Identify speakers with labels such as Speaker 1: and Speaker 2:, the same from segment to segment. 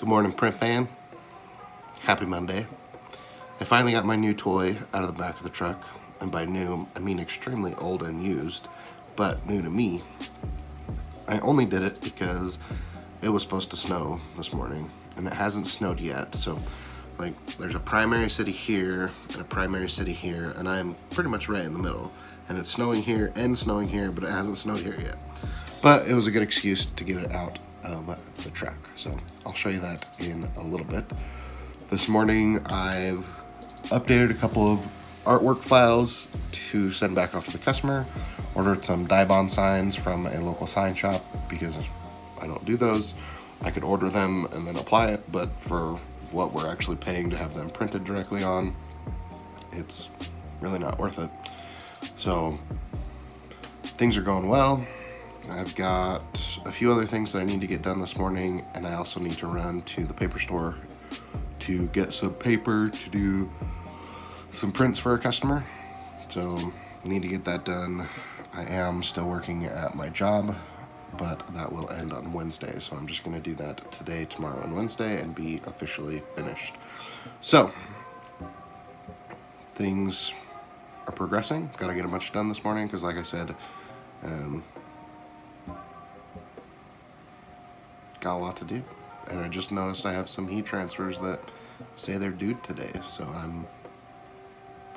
Speaker 1: Good morning, print fan. Happy Monday. I finally got my new toy out of the back of the truck, and by new, I mean extremely old and used, but new to me. I only did it because it was supposed to snow this morning, and it hasn't snowed yet, so like there's a primary city here and a primary city here, and I'm pretty much right in the middle, and it's snowing here and snowing here, but it hasn't snowed here yet. But it was a good excuse to get it out of the truck, so I'll show you that in a little bit. This morning I've updated a couple of artwork files to send back off to the customer, ordered some die-bond signs from a local sign shop because I don't do those. I could order them and then apply it, but for what we're actually paying to have them printed directly on, it's really not worth it. So things are going well. I've got a few other things that I need to get done this morning, and I also need to run to the paper store to get some paper to do some prints for a customer. So I need to get that done. I am still working at my job, but that will end on Wednesday. So I'm just gonna do that today, tomorrow, and Wednesday and be officially finished. So things are progressing. Gotta get a bunch done this morning because like I said, got a lot to do. And I just noticed I have some heat transfers that say they're due today. So I'm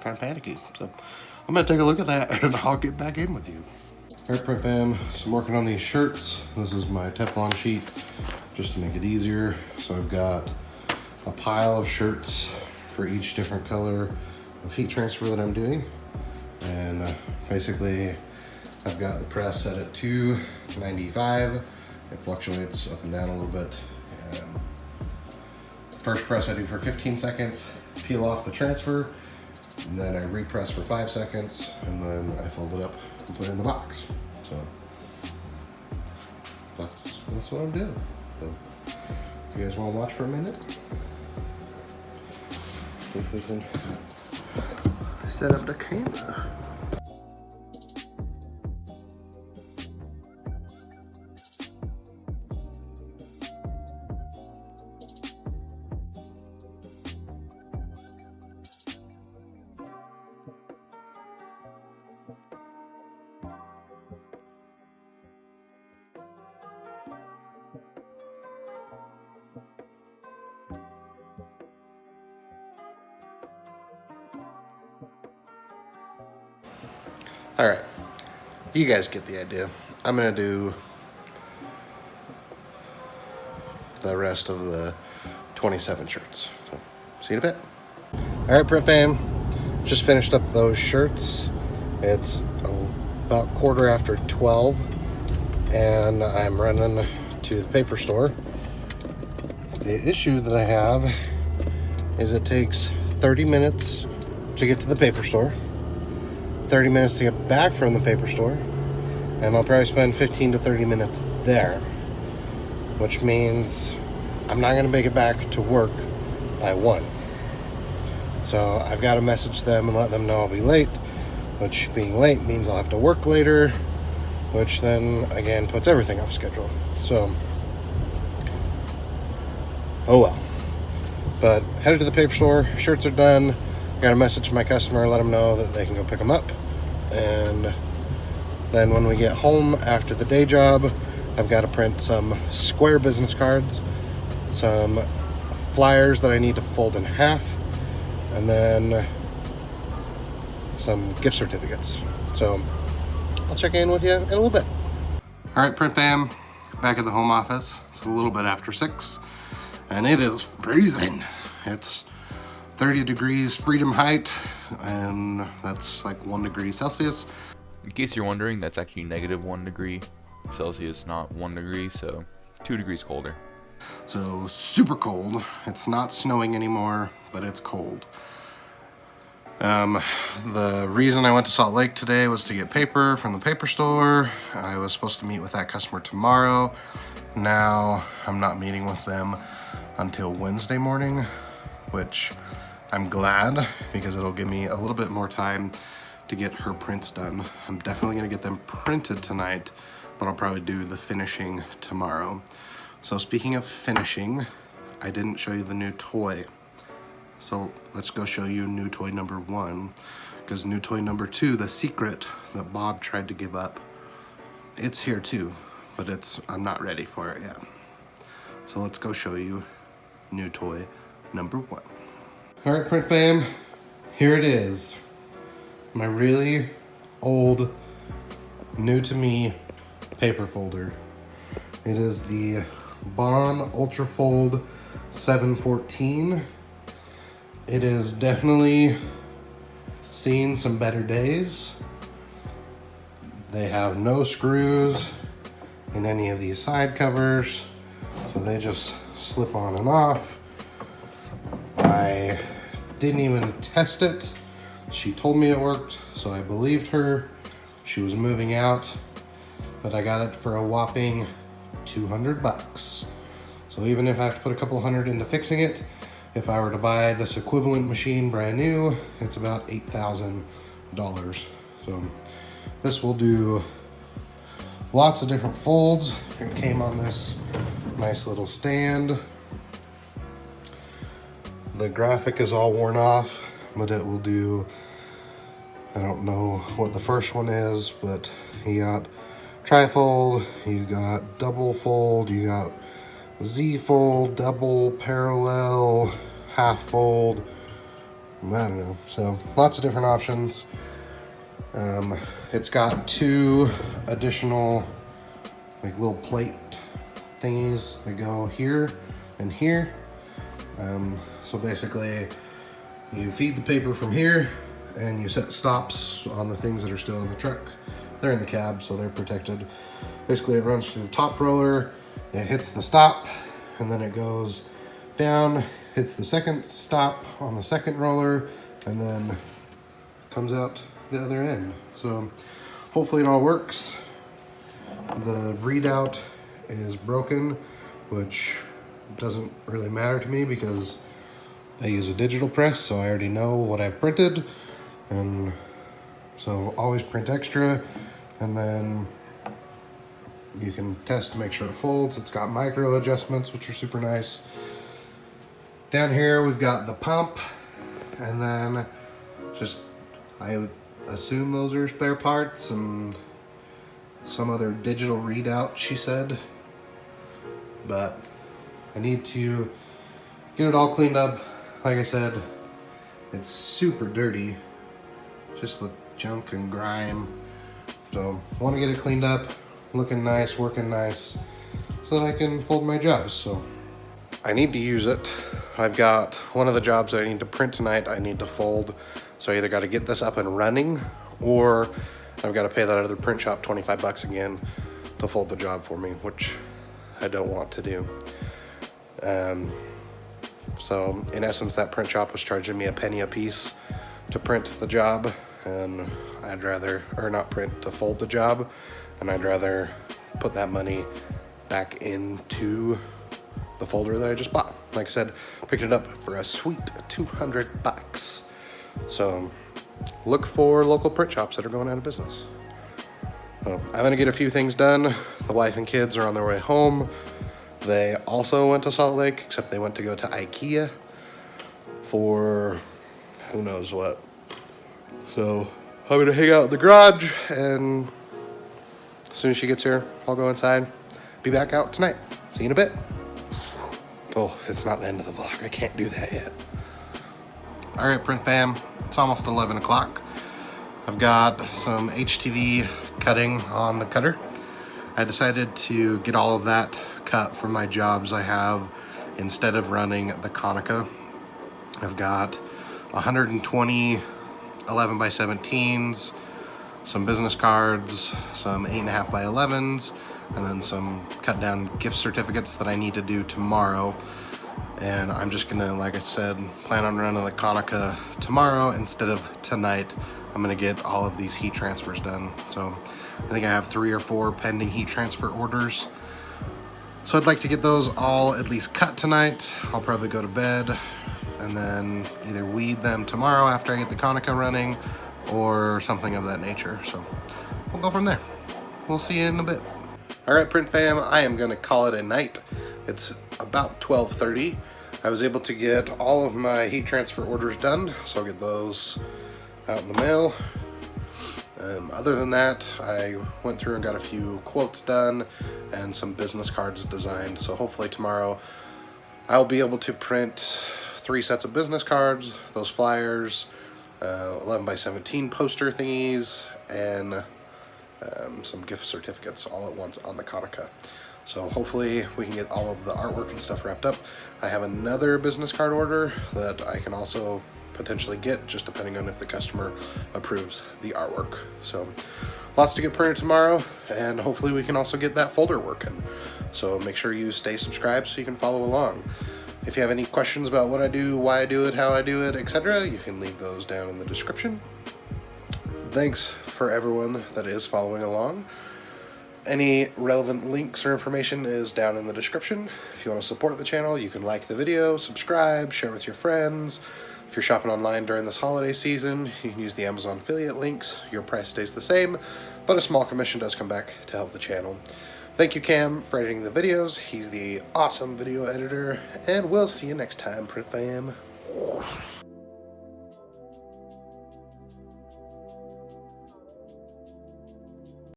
Speaker 1: kind of panicky. So I'm gonna take a look at that and I'll get back in with you. Alright, print fam, so I'm working on these shirts. This is my Teflon sheet just to make it easier. So I've got a pile of shirts for each different color of heat transfer that I'm doing. And basically I've got the press set at 295. It fluctuates up and down a little bit. First press I do for 15 seconds, peel off the transfer, and then I repress for 5 seconds, and then I fold it up and put it in the box. So that's what I'm doing. So if you guys want to watch for a minute, see if we can set up the camera. All right, you guys get the idea. I'm gonna do the rest of the 27 shirts. So, see you in a bit. All right, print fam, just finished up those shirts. It's about 12:15, and I'm running to the paper store. The issue that I have is it takes 30 minutes to get to the paper store, 30 minutes to get back from the paper store, and I'll probably spend 15 to 30 minutes there, which means I'm not gonna make it back to work by 1. So I've got to message them and let them know I'll be late, which being late means I'll have to work later, which then again puts everything off schedule. So, oh well. But headed to the paper store, shirts are done. Got to message my customer, let them know that they can go pick them up. And then when we get home after the day job, I've got to print some square business cards, some flyers that I need to fold in half, and then some gift certificates. So I'll check in with you in a little bit. All right, print fam, back at the home office. It's a little bit after 6, and it is freezing. It's 30 degrees Freedom height, and that's like 1 degree Celsius.
Speaker 2: In case you're wondering, that's actually -1 degree Celsius, not 1 degree, so 2 degrees colder.
Speaker 1: So super cold. It's not snowing anymore, but it's cold. The reason I went to Salt Lake today was to get paper from the paper store. I was supposed to meet with that customer tomorrow. Now I'm not meeting with them until Wednesday morning, which I'm glad because it'll give me a little bit more time to get her prints done. I'm definitely gonna get them printed tonight, but I'll probably do the finishing tomorrow. So speaking of finishing, I didn't show you the new toy. So let's go show you new toy number 1, because new toy number 2, the secret that Bob tried to give up, it's here too, but I'm not ready for it yet. So let's go show you new toy number 1. All right, print fam, here it is. My really old, new to me paper folder. It is the Baum Ultrafold 714. It is definitely seen some better days. They have no screws in any of these side covers, so they just slip on and off. I didn't even test it. She told me it worked, so I believed her. She was moving out, but I got it for a whopping $200. So even if I have to put a couple hundred into fixing it, if I were to buy this equivalent machine brand new, it's about $8,000. So this will do lots of different folds. It came on this nice little stand. The graphic is all worn off, but it will do, I don't know what the first one is, but you got trifold, you got double fold, you got Z fold, double, parallel, half fold, I don't know. So lots of different options. It's got 2 additional like little plate thingies that go here and here. So basically you feed the paper from here and you set stops on the things that are still in the truck. They're in the cab, so they're protected. Basically it runs through the top roller, it hits the stop, and then it goes down, hits the second stop on the second roller, and then comes out the other end. So hopefully it all works. The readout is broken, which doesn't really matter to me because I use a digital press, so I already know what I've printed, and so always print extra, and then you can test to make sure it folds. It's got micro adjustments, which are super nice. Down here we've got the pump, and then just, I would assume those are spare parts and some other digital readout, she said. But I need to get it all cleaned up. Like I said, it's super dirty, just with junk and grime. So I want to get it cleaned up, looking nice, working nice, so that I can fold my jobs. So I need to use it. I've got one of the jobs that I need to print tonight, I need to fold. So I either got to get this up and running, or I've got to pay that other print shop $25 again to fold the job for me, which I don't want to do. So in essence, that print shop was charging me a penny a piece to print the job, and I'd rather, or not print, to fold the job, and I'd rather put that money back into the folder that I just bought. Like I said, picked it up for a sweet $200. So look for local print shops that are going out of business. So I'm gonna get a few things done. The wife and kids are on their way home. They also went to Salt Lake, except they went to go to IKEA for who knows what. So I'm gonna hang out in the garage, and as soon as she gets here, I'll go inside, be back out tonight. See you in a bit. Oh, it's not the end of the vlog. I can't do that yet. All right, print fam, it's almost 11 o'clock. I've got some HTV cutting on the cutter. I decided to get all of that cut for my jobs I have instead of running the Konica. I've got 120 11 by 17s, some business cards, some 8.5 by 11s, and then some cut down gift certificates that I need to do tomorrow. And I'm just gonna, like I said, plan on running the Konica tomorrow instead of tonight. I'm gonna get all of these heat transfers done. So I think I have 3 or 4 pending heat transfer orders. So I'd like to get those all at least cut tonight. I'll probably go to bed and then either weed them tomorrow after I get the Konica running or something of that nature. So we'll go from there. We'll see you in a bit. All right, print fam, I am gonna call it a night. It's about 12:30. I was able to get all of my heat transfer orders done, so I'll get those out in the mail. Other than that, I went through and got a few quotes done and some business cards designed, so hopefully tomorrow I'll be able to print 3 sets of business cards, those flyers, 11 by 17 poster thingies, and some gift certificates all at once on the Konica. So hopefully we can get all of the artwork and stuff wrapped up. I have another business card order that I can also potentially get, just depending on if the customer approves the artwork. So lots to get printed tomorrow, and hopefully we can also get that folder working. So make sure you stay subscribed so you can follow along. If you have any questions about what I do, why I do it, how I do it, etc., you can leave those down in the description. Thanks for everyone that is following along. Any relevant links or information is down in the description. If you want to support the channel, you can like the video, subscribe, share with your friends. If you're shopping online during this holiday season, you can use the Amazon affiliate links. Your price stays the same, but a small commission does come back to help the channel. Thank you, Cam, for editing the videos. He's the awesome video editor, and we'll see you next time, Print Fam.